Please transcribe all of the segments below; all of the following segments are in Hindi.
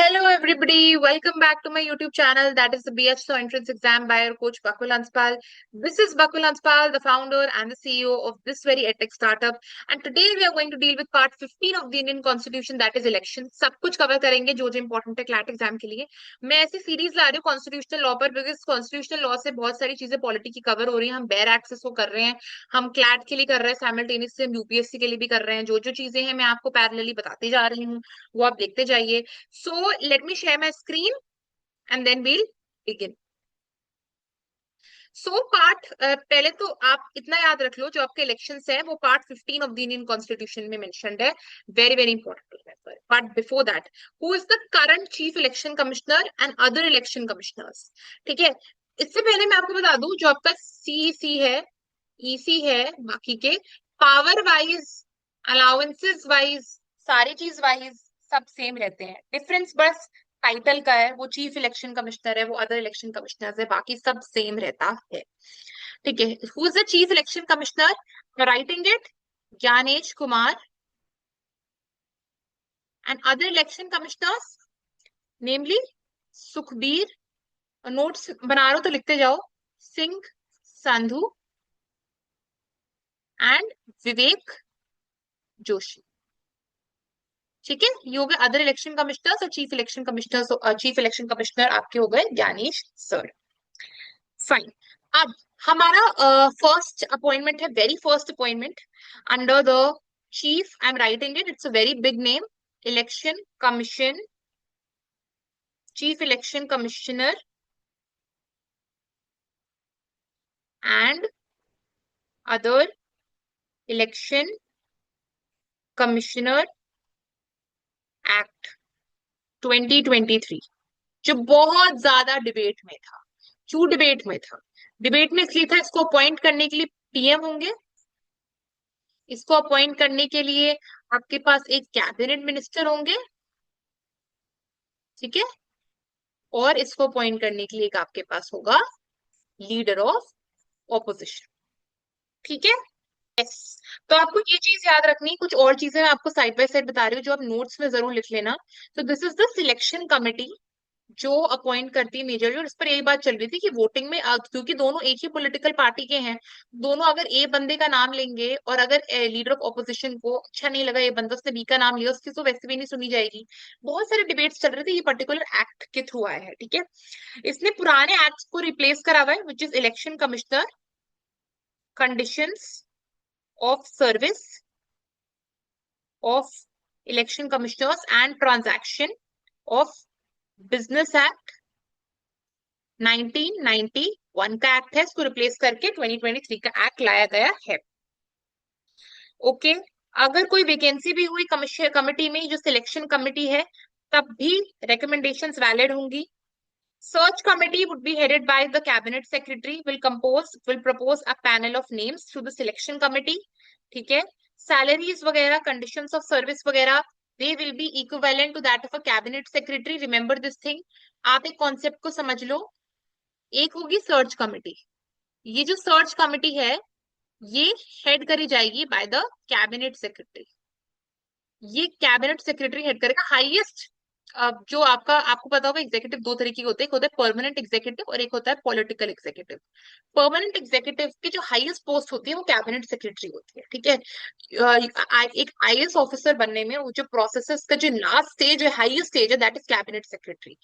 Hello, everybody. Welcome back to my YouTube channel. That is the BHSO entrance exam by your coach Bakul Hanspal. This is Bakul Hanspal, the founder and the CEO of this very edtech startup. And today we are going to deal with part 15 of the Indian Constitution, that is election. सब कुछ कवर करेंगे जो इम्पोर्टेंट है क्लैट एग्जाम के लिए. मैं ऐसी सीरीज ला रही हूँ कॉन्स्टिट्यूशनल लॉ पर, बिकॉज कॉन्स्टिट्यूशनल लॉ से बहुत सारी चीजें पॉलिटी की कवर हो रही हैं. हम बेयर एक्सेस को कर रहे हैं, हम क्लैट के लिए कर रहे हैं, साइमल्टेनियसली हम यूपीएससी के लिए भी कर रहे हैं. जो जो चीजें हैं मैं आपको पैरेलली बताती जा रही हूँ, वो आप देखते जाइए. So let me share my screen and then we'll begin. Part पहले तो आप इतना याद रख लो, जो आपके इलेक्शंस है वो part 15 of the Indian constitution में मेंशन्ड है. Very very important. But before that, who is the current chief election commissioner and other election commissioners? ठीक है, इससे पहले मैं आपको बता दूं, जो आपका सीईसी है, ईसी है, बाकी के पावर वाइज, अलाउंसेस वाइज, सारी चीज वाइज सब सेम रहते हैं. डिफरेंस बस टाइटल का है. वो चीफ इलेक्शन कमिश्नर है, वो अदर इलेक्शन कमिश्नर है, बाकी सब सेम रहता है. ठीक है. Who is the chief election commissioner? Writing it, Gyanesh Kumar. And other election commissioners namely Sukhbir, notes बना रहे हो तो लिखते जाओ, सिंह, संधू एंड विवेक जोशी. ठीक है, ये हो गए अदर इलेक्शन कमिश्नर्स. और chief election commissioner, chief election commissioner आपके हो गए ज्ञानेश सर. फाइन. अब हमारा फर्स्ट अपॉइंटमेंट है, very first appointment under the chief. I am writing it, it's a very big name. Election commission, chief election commissioner and other election commissioner act 2023, जो बहुत ज्यादा डिबेट में था. क्यों डिबेट में था? डिबेट में इसलिए था, इसको अपॉइंट करने के लिए पीएम होंगे, इसको अपॉइंट करने के लिए आपके पास एक कैबिनेट मिनिस्टर होंगे. ठीक है, और इसको अपॉइंट करने के लिए एक आपके पास होगा लीडर ऑफ ऑपोजिशन. ठीक है. यस. तो आपको ये चीज याद रखनी. कुछ और चीजें मैं आपको साइड बाय साइड बता रही हूँ, जो आप नोट्स में जरूर लिख लेना. तो this is the selection committee जो अपॉइंट करती है मेजरली. और इस पर यही बात चल रही थी कि वोटिंग में क्योंकि दोनों एक ही पॉलिटिकल पार्टी के हैं, दोनों अगर ए बंदे का नाम लेंगे और अगर लीडर ऑफ ऑपोजिशन को अच्छा नहीं लगा ए बंदा, उसने बी का नाम लिया, उसकी तो वैसे भी नहीं सुनी जाएगी. बहुत सारे डिबेट्स चल रहे थे. ये पर्टिकुलर एक्ट के थ्रू आया है. ठीक है, इसने पुराने एक्ट को रिप्लेस करा हुआ है, which is election commissioner, conditions of service of election commissioners and transaction of business act 1991 का एक्ट है. इसको रिप्लेस करके 2023 का एक्ट लाया गया है. ओके. अगर कोई वैकेंसी भी हुई कमिटी में, जो सिलेक्शन कमिटी है, तब भी रिकमेंडेशंस वैलिड होंगी. Search committee would be headed by the cabinet secretary, will propose a panel of names to the selection committee. ठीक है. सैलरीज वगैरह, कंडीशंस ऑफ सर्विस वगैरह, they will be equivalent to that of a cabinet secretary. Remember this thing. आप एक कॉन्सेप्ट को समझ लो. एक होगी सर्च कमिटी. ये जो सर्च कमिटी है, ये हेड करी जाएगी बाय द कैबिनेट सेक्रेटरी. ये कैबिनेट सेक्रेटरी हेड करेगा. हाईएस्ट जो आपको पता होगा, एग्जीक्यूटिव दो तरीके के होते हैं. एक होता है परमानेंट एग्जीक्यूटिव और एक होता है पॉलिटिकल एग्जीक्यूटिव. परमानेंट एग्जीक्यूटिव की जो हाईएस्ट पोस्ट होती है वो कैबिनेट सेक्रेटरी होती है. ठीक है. एक आईएएस ऑफिसर बनने में वो जो प्रोसेस का जो लास्ट स्टेज है, हाईएस्ट स्टेज है, दैट इज कैबिनेट सेक्रेटरी.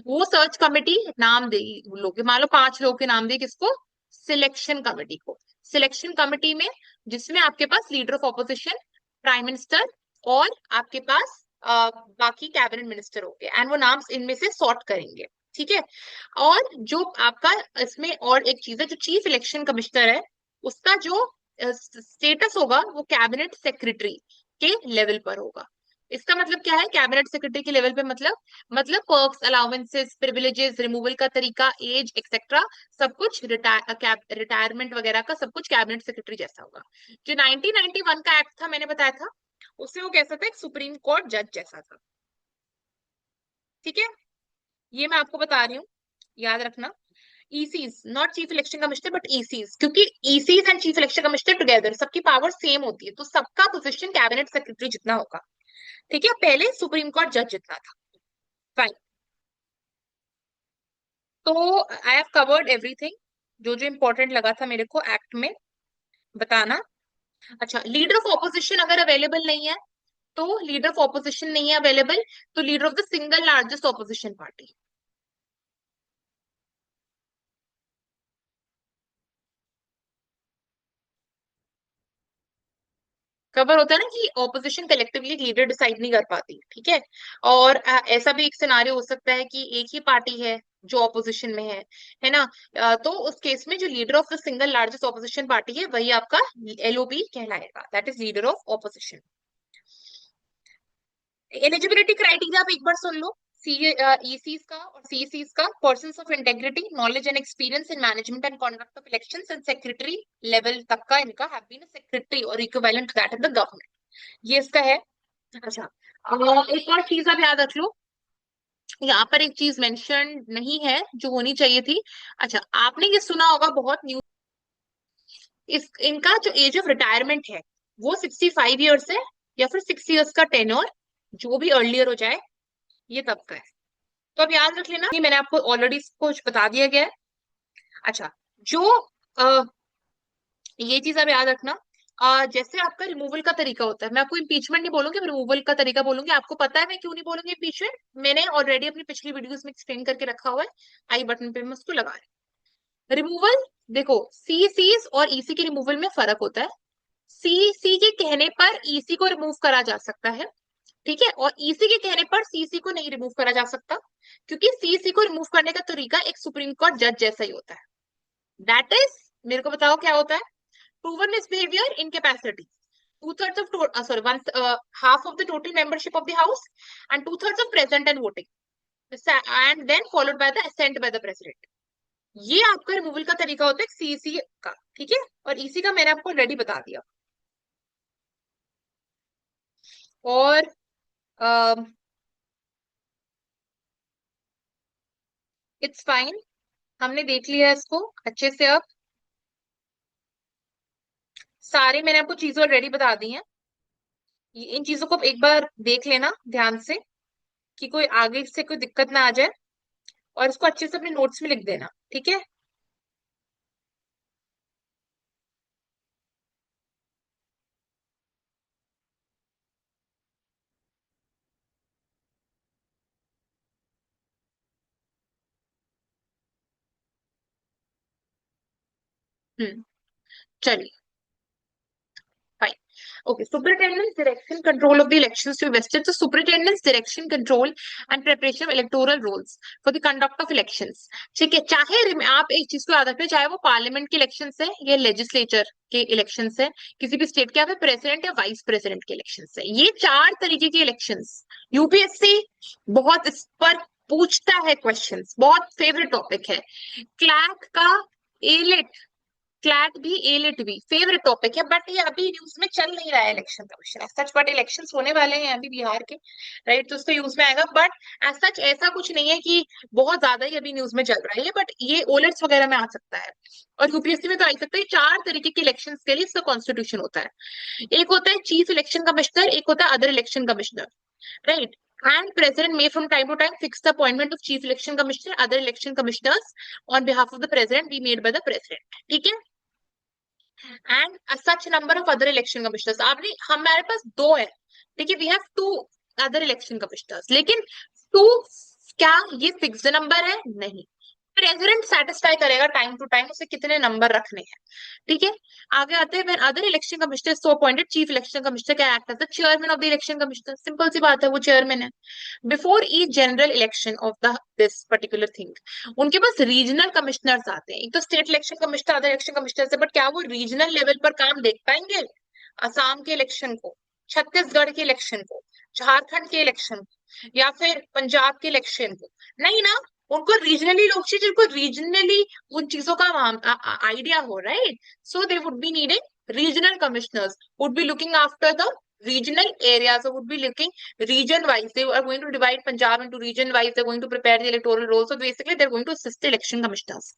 वो सर्च कमिटी नाम देगी लोग, मान लो 5 लोग के नाम दे, किसको? सिलेक्शन कमिटी को. सिलेक्शन कमिटी में जिसमें आपके पास leader of opposition, prime minister और आपके पास बाकी कैबिनेट मिनिस्टर होंगे, एंड वो नाम इनमें से सॉर्ट करेंगे. ठीक है. और जो आपका इसमें और एक चीज है, जो चीफ इलेक्शन कमिश्नर है, उसका जो स्टेटस होगा वो कैबिनेट सेक्रेटरी के लेवल पर होगा. इसका मतलब क्या है? कैबिनेट सेक्रेटरी के लेवल पे मतलब पर्क्स, अलाउंसेस, प्रिविलेजेस, रिमूवल का तरीका, एज एक्सेट्रा, सब कुछ, रिटायरमेंट वगैरह का सब कुछ कैबिनेट सेक्रेटरी जैसा होगा. जो 1991 का एक्ट था, मैंने बताया था, उसमें वो कैसा था? एक सुप्रीम कोर्ट जज जैसा था. ठीक है, ये मैं आपको बता रही हूँ, याद रखना. ECs, not chief election commissioner but ECs, क्योंकि ECs and chief election commissioner together, सबकी पावर सेम होती है, तो सबका पोजीशन कैबिनेट सेक्रेटरी जितना होगा. ठीक है, पहले सुप्रीम कोर्ट जज जितना था. फाइन। तो आई हैव कवर्ड एवरीथिंग, जो जो इम्पोर्टेंट लगा था मेरे को एक्ट में बताना। अच्छा, लीडर ऑफ ऑपोजिशन अगर अवेलेबल नहीं है, तो लीडर ऑफ ऑपोजिशन नहीं है अवेलेबल, तो leader of the single largest opposition party. Cover होता है ना कि ऑपोजिशन कलेक्टिवली लीडर डिसाइड नहीं कर पाती, ठीक है। और ऐसा भी एक सिनारियो हो सकता है कि एक ही पार्टी है जो ऑपोजिशन में है ना। तो उस केस में जो leader of the single largest opposition party है वही आपका एलओपी कहलाएगा, that is leader of opposition. Eligibility criteria आप एक बार सुन लो। सी ईसीज का और सीईसीज का, persons of integrity, knowledge and experience in management and conduct of elections and secretary level तक का इनका हैव बीन सेक्रेटरी और equivalent that in the government, ये इसका है। अच्छा, एक और चीज आप याद रख लो, यहाँ पर एक चीज मेंशन नहीं है जो होनी चाहिए थी। अच्छा, आपने ये सुना होगा बहुत न्यूज, इस इनका जो एज ऑफ रिटायरमेंट है वो 65 ईयर्स है, या फिर 6 ईयर्स का टेन्योर, जो भी अर्लियर हो जाए ये तब का है। तो अब याद रख लेना, ये मैंने आपको ऑलरेडी कुछ बता दिया गया है। अच्छा, जो ये चीज आप याद रखना, जैसे आपका रिमूवल का तरीका होता है, मैं आपको इम्पीचमेंट नहीं बोलूंगी, रिमूवल का तरीका बोलूंगी। आपको पता है मैं क्यों नहीं बोलूंगी इम्पीचमेंट, मैंने ऑलरेडी अपनी पिछली वीडियोस में एक्सप्लेन करके रखा हुआ है, आई बटन पे मैं उसको लगा रही हूँ। रिमूवल, देखो सीसीज और ईसी के रिमूवल में फर्क होता है। सीसी के कहने पर ईसी को रिमूव करा जा सकता है, ठीक है, और ईसी के कहने पर सीसी को नहीं रिमूव करा जा सकता, क्योंकि सीसी को रिमूव करने का तरीका एक सुप्रीम कोर्ट जज जैसा ही होता है। दैट इज, मेरे को बताओ क्या होता है। Proven misbehavior, incapacity. Two-thirds of sorry, one half of the total membership of the house, and two-thirds of present and voting, and then followed by the assent by the president. ये आपका रिमूवल का तरीका होता है सीसी का, ठीक है। और ईसी का मैंने आपको ऑलरेडी बता दिया। और इट्स फाइन, हमने देख लिया है इसको अच्छे से। अब सारे मैंने आपको चीजें ऑलरेडी बता दी हैं, इन चीजों को एक बार देख लेना ध्यान से, कि कोई आगे से कोई दिक्कत ना आ जाए, और इसको अच्छे से अपने नोट्स में लिख देना, ठीक है। चलिए, fine. Okay, superintendent's direction control of the elections to be vested. So superintendent's direction, control and preparation of electoral rolls for the conduct of elections. ठीक है, चाहे आप एक चीज को याद रखें, चाहे वो पार्लियामेंट के इलेक्शन है या लेजिस्लेचर के इलेक्शन है, किसी भी स्टेट के, या फिर प्रेसिडेंट या वाइस प्रेसिडेंट के इलेक्शन है, ये चार तरीके के इलेक्शन यूपीएससी बहुत इस पर पूछता है क्वेश्चंस, बहुत फेवरेट टॉपिक है। क्लैट का एलिट, क्लैट भी एलिट भी फेवरेट टॉपिक है, बट ये अभी न्यूज में चल नहीं रहा है election commission as such, but elections होने वाले हैं अभी बिहार के, राइट, तो उसको यूज में आएगा। बट एज सच ऐसा कुछ नहीं है कि बहुत ज्यादा ही अभी न्यूज में चल रहा है, बट ये ओलेट्स वगैरह में आ सकता है, और यूपीएससी में तो आ सकता है। चार तरीके के इलेक्शन के लिए इसका कॉन्स्टिट्यूशन होता है। एक होता है चीफ इलेक्शन कमिश्नर, एक होता है other election commissioner, right. And president may from time to time fix the appointment of chief election commissioner, other election commissioners on behalf of the president be made by the president, ठीक है। And such number of other election commissioners, आपने हमारे पास दो है, देखिए we have two other election commissioners, लेकिन टू, क्या ये फिक्स नंबर है? नहीं, प्रेसिडेंट सेटिस्फाई करेगा टाइम टू टाइम उसे कितने नंबर रखने हैं, ठीक है। आगे आते हैं, other election commissioner so appointed, chief election commissioner क्या act as the chairman of the election commissioner, simple सी बात है, वो चेयरमैन है। Before each general election of the this particular thing, उनके पास रीजनल कमिश्नर्स आते हैं, एक तो state election commissioner, other election commissioner से, बट क्या वो रीजनल लेवल पर काम देख पाएंगे? असम के इलेक्शन को, छत्तीसगढ़ के इलेक्शन को, झारखंड के इलेक्शन को, या फिर पंजाब के इलेक्शन को? नहीं ना, उनको रीजनली लोग चाहिए जिनको रीजनली उन चीजों का आइडिया हो, right. So they would be needing regional commissioners, would be looking after the regional areas, so would be looking region wise. They are going to divide Punjab into region wise. They're going to prepare the electoral roll. So basically, they're going to assist the election commissioners.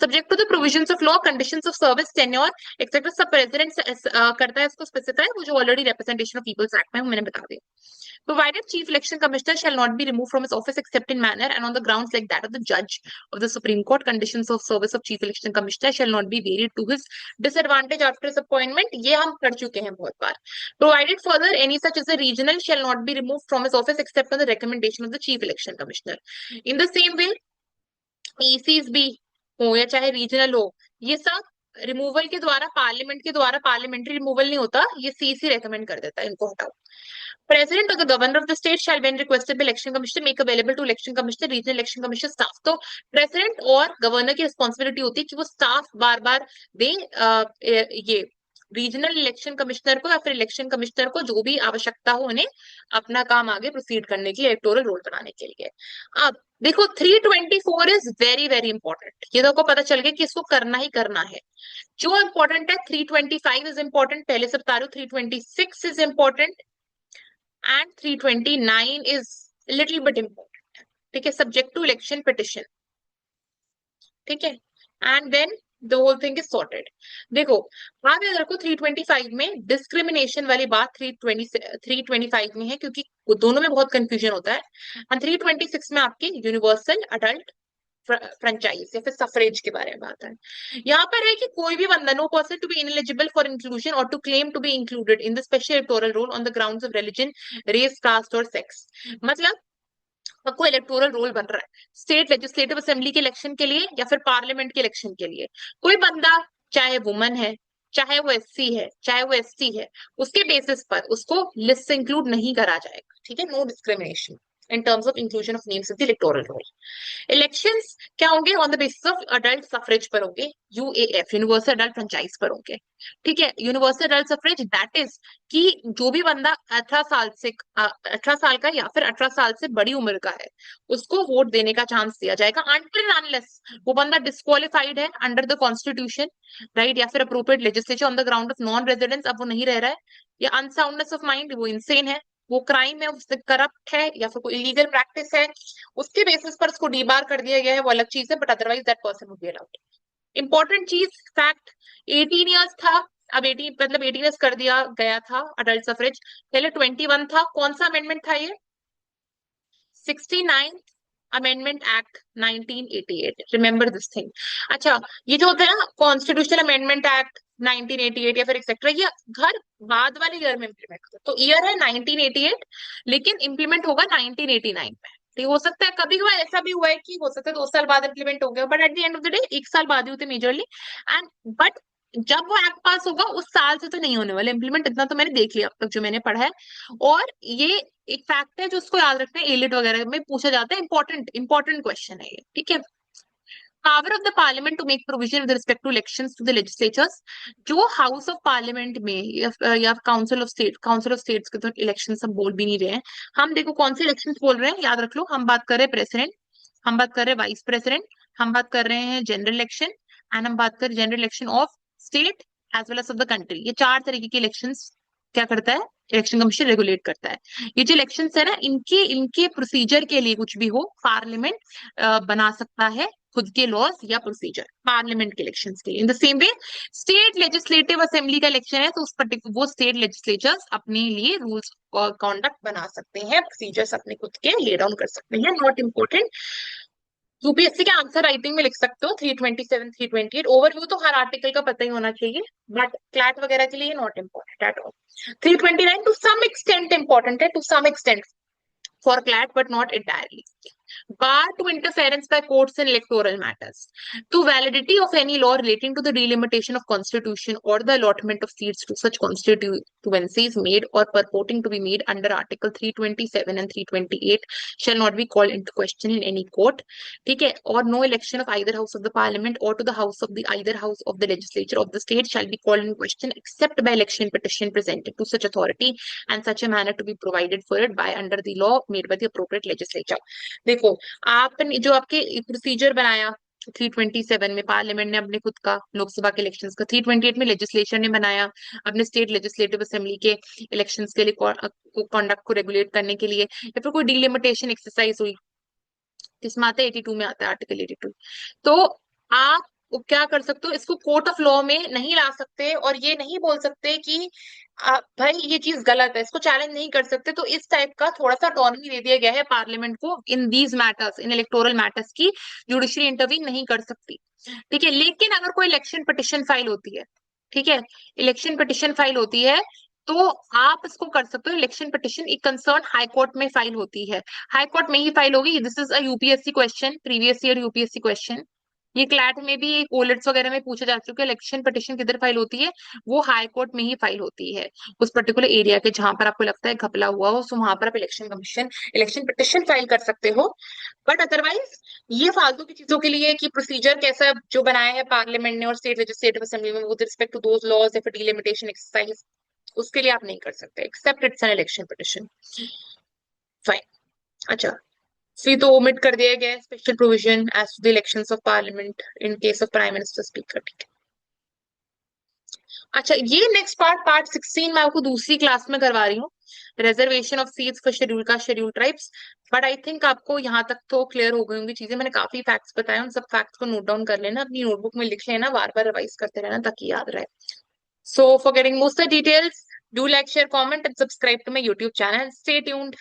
Subject to the provisions of law, conditions of service, tenure, etc. सब president करता है इसको specify, वो जो already representation of people's act में मैंने बता दिया. Provided chief election commissioner shall not be removed from his office except in manner and on the grounds like that of the judge of the Supreme Court, conditions of service of chief election commissioner shall not be varied to his disadvantage after his appointment. ये हम कर चुके हैं बहुत बार. Provided further, any such as a regional shall not be removed from his office except on the recommendation of the chief election commissioner. In the same way, ECs भी हो या चाहे रीजनल हो, ये सब रिमूवल के द्वारा, पार्लियामेंट के द्वारा पार्लियामेंट्री रिमूवल नहीं होता, ये सीसी रेकमेंड कर देता है, इनको हटाओ. President or the governor of the state shall, when requested by election commissioner, make available to election commissioner, regional election commissioner staff. तो president और governor की responsibility होती है कि वो staff बार बार दे ये रीजनल इलेक्शन कमिश्नर को या फिर इलेक्शन कमिश्नर को जो भी आवश्यकता हो उन्हें अपना काम आगे प्रोसीड करने के लिए, इलेक्टोरल रोल बनाने के लिए. अब देखो 324 इज वेरी वेरी इंपॉर्टेंट. ये तो आपको पता चल गया कि इसको करना ही करना है. जो इंपॉर्टेंट है 325 इज इंपॉर्टेंट, पहले से बता रही हूँ. 326 is important and 329 is a little bit important. ठीक है, subject to election petition. ठीक है, and then the whole thing is sorted. देखो आप याद रखो 325 में डिस्क्रिमिनेशन वाली बात 325 में है, क्योंकि दोनों में बहुत कंफ्यूजन होता है. और 326 में आपकी यूनिवर्सल अडल्ट फ्रेंचाइज या फिर सफरेज के बारे में बात है. यहाँ पर है कि कोई भी बंदा, no person to be ineligible for inclusion और to claim to be included in the special electoral roll on the grounds of religion, race, caste और सेक्स. मतलब आपको इलेक्टोरल रोल बन रहा है स्टेट लेजिस्लेटिव असेंबली के इलेक्शन के लिए या फिर पार्लियामेंट के इलेक्शन के लिए. कोई बंदा चाहे वुमन है, चाहे वो एससी है, चाहे वो एसटी है, उसके बेसिस पर उसको लिस्ट से इंक्लूड नहीं करा जाएगा. ठीक है, no discrimination in terms of inclusion of names in the electoral roll. Elections क्या होंगे? On the basis of adult suffrage पर होंगे, यूएएफ यूनिवर्सल अडल्ट फ्रेंचाइज पर होंगे. ठीक है, universal adult suffrage that is कि जो भी बंदा 18 साल का या फिर 18 साल से बड़ी उम्र का है उसको वोट देने का चांस दिया जाएगा, अनटिल अनलेस वो बंदा डिस्क्वालिफाइड है अंडर द कॉन्स्टिट्यूशन, राइट, या फिर appropriate legislature on the ground of non residence, अब वो नहीं रह रहा है, या अनसाउंडनेस ऑफ माइंड, वो इंसेन है, वो क्राइम है, उससे करप्ट है या फिर कोई इलीगल प्रैक्टिस है, उसके बेसिस पर उसको डीबार कर दिया गया है, वो अलग चीज है, but otherwise that person would be allowed. Important चीज फैक्ट, 18 ईयर्स था, अब 18 मतलब 18 ईयर्स कर दिया गया था अडल्ट सफरेज, पहले 21 था. कौन सा अमेंडमेंट था ये? 69th amendment act 1988. Remember this thing. अच्छा, ये जो होता है ना कॉन्स्टिट्यूशनल अमेंडमेंट एक्ट 1988 या फिर एक्सेट्रा, ये घर बाद वाले ईयर में इम्प्लीमेंट होता है. तो ईयर है 1988 लेकिन इम्प्लीमेंट होगा 1989 में. तो हो सकता है कभी हुआ, ऐसा भी हुआ है कि हो सकता है 2 साल बाद इम्प्लीमेंट हो गया, but at the end of the day 1 साल बाद ही होते मेजरली. एंड बट जब वो एक्ट पास होगा उस साल से तो नहीं होने वाला इम्प्लीमेंट, इतना तो मैंने देख लिया अब तक जो मैंने पढ़ा है. और ये एक फैक्ट है जो उसको याद रखना है, एलिट वगैरह में पूछा जाता है, इंपॉर्टेंट इंपॉर्टेंट क्वेश्चन है ये. ठीक है, power of the parliament to make provision with respect to elections to the legislatures. जो हाउस ऑफ पार्लियामेंट में या काउंसिल ऑफ स्टेट्स के तो इलेक्शन सब बोल भी नहीं रहे हैं हम. देखो कौन से इलेक्शन बोल रहे हैं, याद रख लो. हम बात कर रहे हैं प्रेसिडेंट, हम बात कर रहे हैं वाइस प्रेसिडेंट, हम बात कर रहे हैं जनरल इलेक्शन, एंड हम बात कर रहे हैं general election of state as well as of the country. ये 4 तरीके के इलेक्शंस क्या करता है इलेक्शन कमीशन, रेगुलेट करता है. ये जो इलेक्शंस है ना, इनके इनके प्रोसीजर के लिए कुछ भी हो पार्लियामेंट बना सकता है खुद के लॉज या प्रोसीजर पार्लियामेंट के इलेक्शंस के लिए. In the same way state legislative assembly का इलेक्शन है तो उस पर्टिकुलर वो स्टेट लेजिस्लेचर्स अपने लिए रूल्स कॉन्डक्ट बना सकते हैं, प्रोसीजर्स अपने खुद के ले डाउन कर सकते हैं. Not important. यूपीएससी के आंसर राइटिंग में लिख सकते हो 327 328. ओवरव्यू तो हर आर्टिकल का पता ही होना चाहिए, बट क्लैट वगैरह के लिए not important at all. 329 to some extent important है, to some extent for CLAT but not entirely. Bar to interference by courts in electoral matters. To validity of any law relating to the delimitation of constitution or the allotment of seats to such constituencies made or purporting to be made under Article 327 and 328 shall not be called into question in any court. ठीक है, और no election of either house of the parliament or to the house of the either house of the legislature of the state shall be called in question except by election petition presented to such authority and such a manner to be provided for it by under the law made by the appropriate legislature. देखो आपने जो आपके प्रोसीजर बनाया 327 में पार्लियामेंट ने अपने खुद का लोकसभा के इलेक्शंस का, 328 में लेजिस्लेचर ने बनाया अपने स्टेट लेजिस्लेटिव असेंबली के इलेक्शंस के लिए कॉन्डक्ट को रेगुलेट करने के लिए, या फिर कोई डिलिमिटेशन एक्सरसाइज हुई, किसमें आता है 82 में आता है, आर्टिकल 82। तो आप क्या कर सकते हो, इसको कोर्ट ऑफ लॉ में नहीं ला सकते और ये नहीं बोल सकते कि भाई ये चीज गलत है, इसको चैलेंज नहीं कर सकते। तो इस टाइप का थोड़ा सा ऑटोनॉमी दे दिया गया है पार्लियामेंट को in these matters, in electoral matters की जुडिशरी इंटरवीन नहीं कर सकती। ठीक है, लेकिन अगर कोई इलेक्शन पिटिशन फाइल होती है, ठीक है, इलेक्शन पिटिशन फाइल होती है, तो आप इसको कर सकते हो। इलेक्शन पिटिशन एक कंसर्न हाई कोर्ट में फाइल होती है, हाई कोर्ट में ही फाइल होगी। This is a UPSC question, previous year UPSC question. ये क्लैट में भी, ओलेट्स वगैरह में पूछा जा चुका है, इलेक्शन पिटिशन किधर फाइल होती है, वो हाई कोर्ट में ही फाइल होती है, उस पर्टिकुलर एरिया के जहां पर आपको लगता है घपला हुआ हो, सो वहां पर आप इलेक्शन पिटिशन फाइल कर सकते हो। बट अदरवाइज ये फालतू की चीजों के लिए कि प्रोसीजर कैसा जो बनाया है पार्लियामेंट ने और स्टेट लेजिस्लेटिव असेंबली में with respect to those laws या फिर डिलिमिटेशन एक्सरसाइज, उसके लिए आप नहीं कर सकते except it's an election petition. Fine. अच्छा, फिर तो ओमिट कर दिया गया है special provision as to the elections of parliament in case of prime minister speaker. ठीक है। अच्छा, ये नेक्स्ट पार्ट, पार्ट 16 मैं आपको दूसरी क्लास में करवा रही हूँ, reservation of seats for schedule का, schedule tribes. But I think आपको यहाँ तक तो क्लियर हो गई होंगी चीजें, मैंने काफी फैक्ट्स बताए, उन सब फैक्ट्स को नोट डाउन कर लेना, अपनी नोटबुक में लिख लेना, बार बार रिवाइज करते रहना ताकि याद रहे। So for getting most of the details, do like, share, comment, and subscribe to my YouTube channel. Stay tuned.